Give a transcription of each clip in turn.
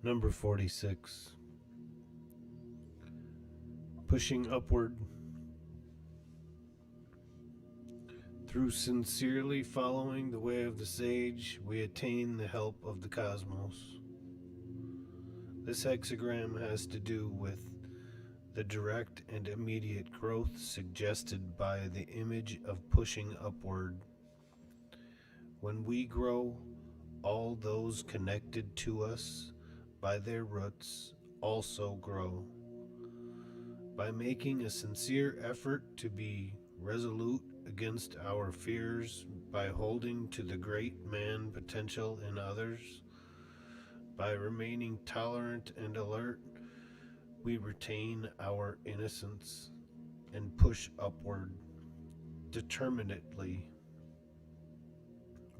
Number 46. Pushing upward. Through sincerely following the way of the sage, we attain the help of the cosmos. This hexagram has to do with the direct and immediate growth suggested by the image of pushing upward. When we grow, all those connected to us by their roots also grow. By making a sincere effort to be resolute against our fears, by holding to the great man potential in others, by remaining tolerant and alert, we retain our innocence and push upward determinedly.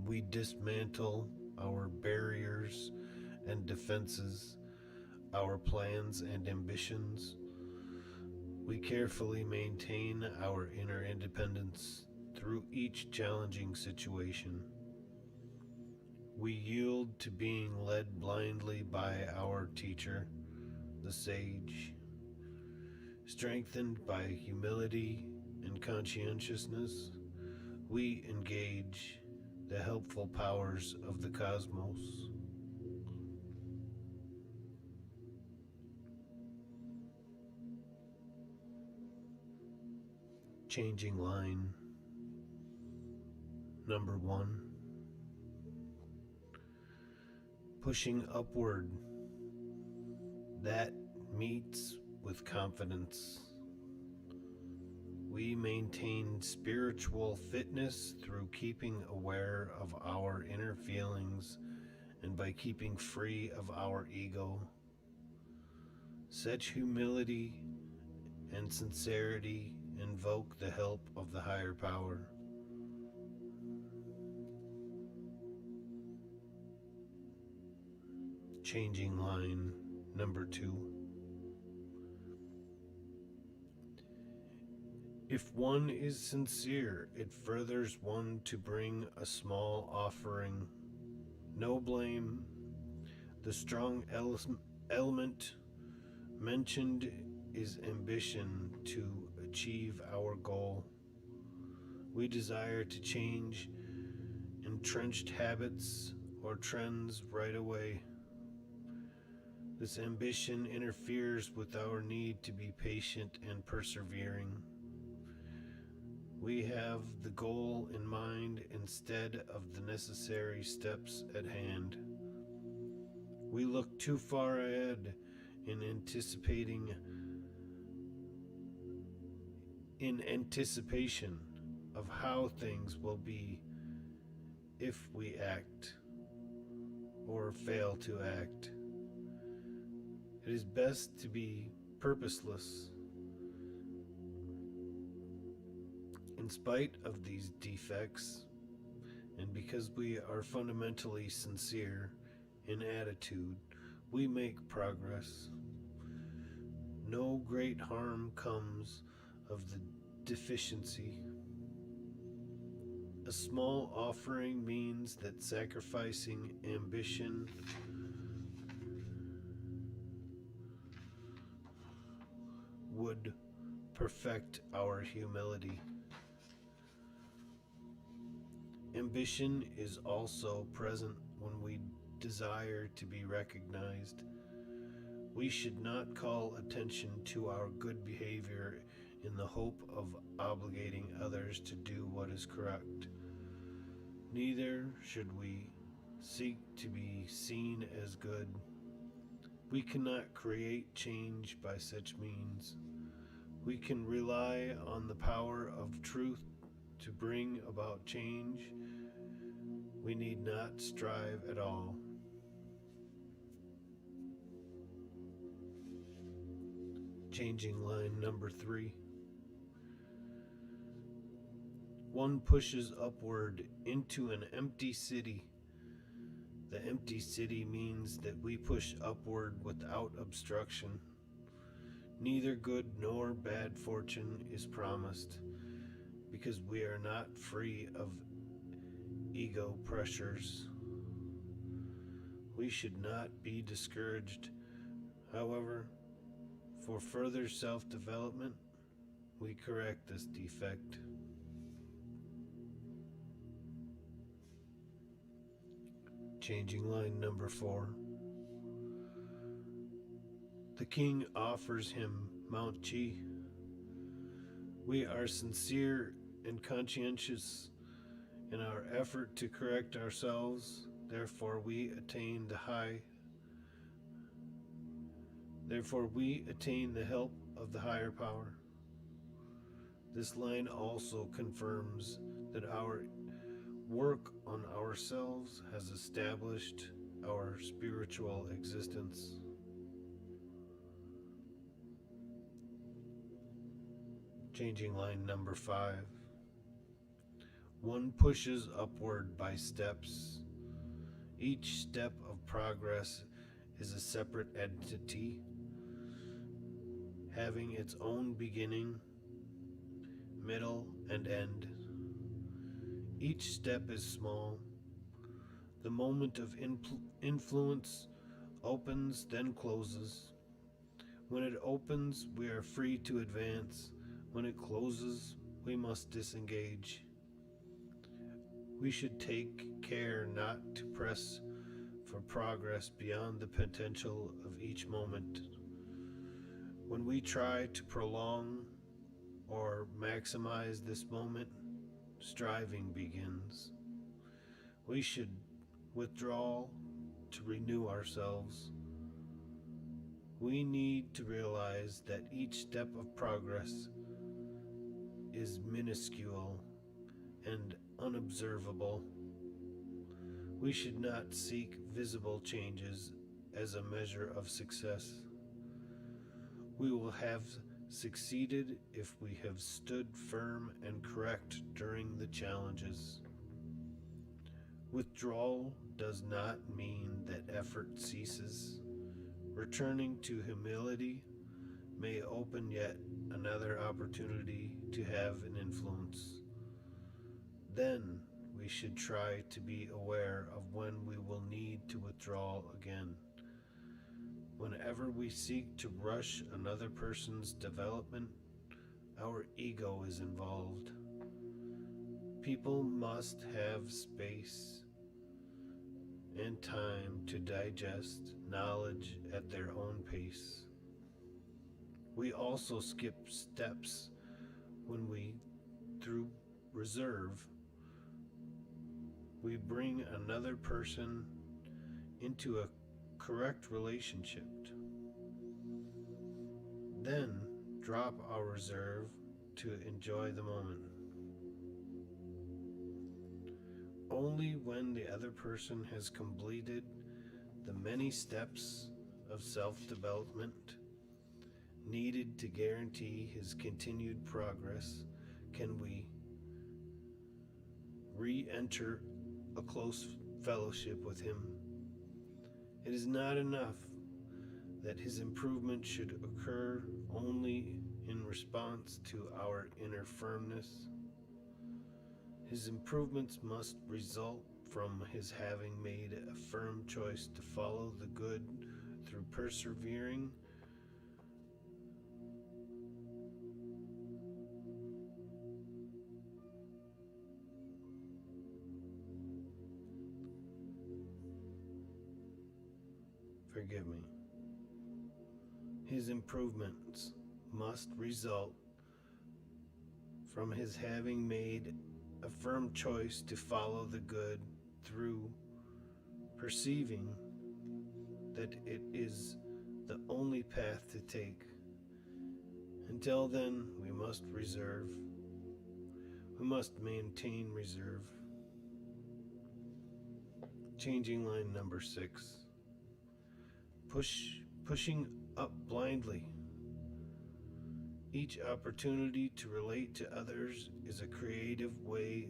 We dismantle our barriers and defenses, our plans and ambitions. We carefully maintain our inner independence through each challenging situation. We yield to being led blindly by our teacher, the sage. Strengthened by humility and conscientiousness, we engage the helpful powers of the cosmos. Changing line. Number 1. Pushing upward. That meets with confidence. We maintain spiritual fitness through keeping aware of our inner feelings and by keeping free of our ego. Such humility and sincerity invoke the help of the higher power. Changing line. Number 2. If one is sincere, it furthers one to bring a small offering. No blame. The strong element mentioned is ambition to achieve our goal. We desire to change entrenched habits or trends right away. This ambition interferes with our need to be patient and persevering. We have the goal in mind instead of the necessary steps at hand. We look too far ahead in anticipation of how things will be if we act or fail to act. It is best to be purposeless. In spite of these defects, and because we are fundamentally sincere in attitude, we make progress. No great harm comes of the deficiency. A small offering means that sacrificing ambition would perfect our humility. Ambition is also present when we desire to be recognized. We should not call attention to our good behavior in the hope of obligating others to do what is correct. Neither should we seek to be seen as good. We cannot create change by such means. We can rely on the power of truth to bring about change. We need not strive at all. Changing line. Number 3. One pushes upward into an empty city. The empty city means that we push upward without obstruction. Neither good nor bad fortune is promised, because we are not free of ego pressures. We should not be discouraged. However, for further self-development, we correct this defect. Changing line number 4. The king offers him Mount Chi. We are sincere and conscientious in our effort to correct ourselves, therefore we attain the help of the higher power. This line also confirms that our work on ourselves has established our spiritual existence. Changing line number 5. One pushes upward by steps. Each step of progress is a separate entity, having its own beginning, middle, and end. Each step is small. The moment of influence opens, then closes. When it opens, we are free to advance. When it closes, we must disengage. We should take care not to press for progress beyond the potential of each moment. When we try to prolong or maximize this moment, striving begins. We should withdraw to renew ourselves. We need to realize that each step of progress is minuscule and unobservable. We should not seek visible changes as a measure of success. We will have succeeded if we have stood firm and correct during the challenges. Withdrawal does not mean that effort ceases. Returning to humility may open yet another opportunity to have an influence. Then we should try to be aware of when we will need to withdraw again. Whenever we seek to rush another person's development, our ego is involved. People must have space and time to digest knowledge at their own pace. We also skip steps when we, through reserve, we bring another person into a correct relationship. Then drop our reserve to enjoy the moment. Only when the other person has completed the many steps of self-development needed to guarantee his continued progress can we re-enter a close fellowship with him. It is not enough that his improvement should occur only in response to our inner firmness. His improvements must result from his having made a firm choice to follow the good through persevering Forgive me. His improvements must result from his having made a firm choice to follow the good through perceiving that it is the only path to take. Until then, we must reserve. We must maintain reserve. Changing line number 6. Pushing up blindly. Each opportunity to relate to others is a creative way,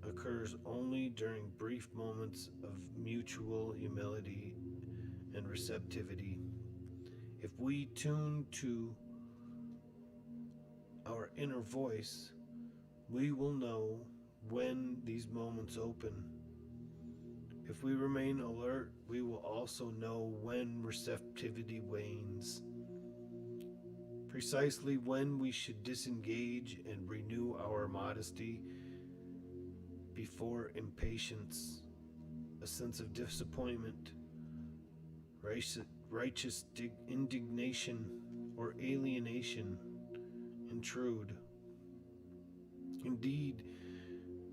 occurs only during brief moments of mutual humility and receptivity. If we tune to our inner voice, we will know when these moments open. If we remain alert, we will also know when receptivity wanes, precisely when we should disengage and renew our modesty before impatience, a sense of disappointment, righteous indignation, or alienation intrude. Indeed,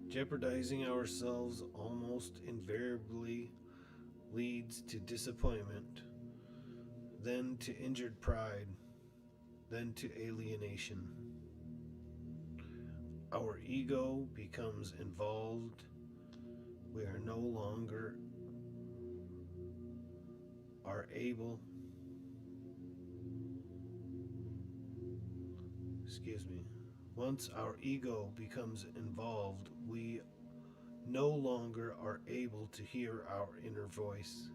jeopardizing ourselves almost invariably leads to disappointment, then to injured pride, then to alienation. Our ego becomes involved. We are no longer are able, once our ego becomes involved, we no longer are able to hear our inner voice.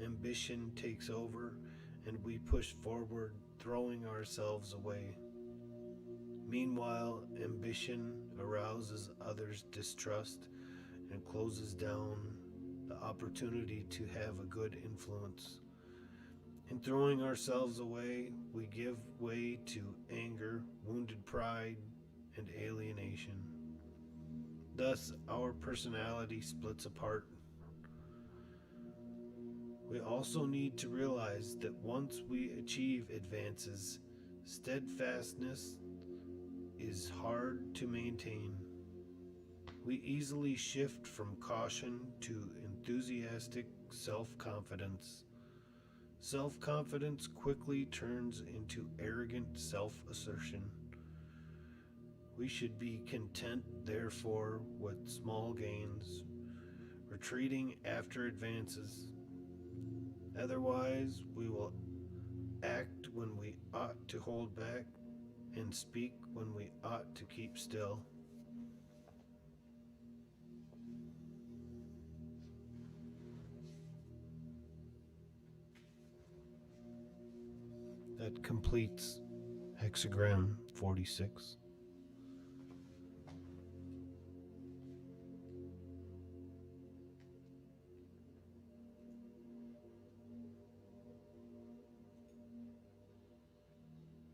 Ambition takes over, and we push forward, throwing ourselves away. Meanwhile, ambition arouses others' distrust and closes down the opportunity to have a good influence. In throwing ourselves away, we give way to anger, wounded pride, and alienation. Thus, our personality splits apart. We also need to realize that once we achieve advances, steadfastness is hard to maintain. We easily shift from caution to enthusiastic self-confidence. Self-confidence quickly turns into arrogant self-assertion. We should be content, therefore, with small gains, retreating after advances. Otherwise, we will act when we ought to hold back and speak when we ought to keep still. That completes Hexagram 46.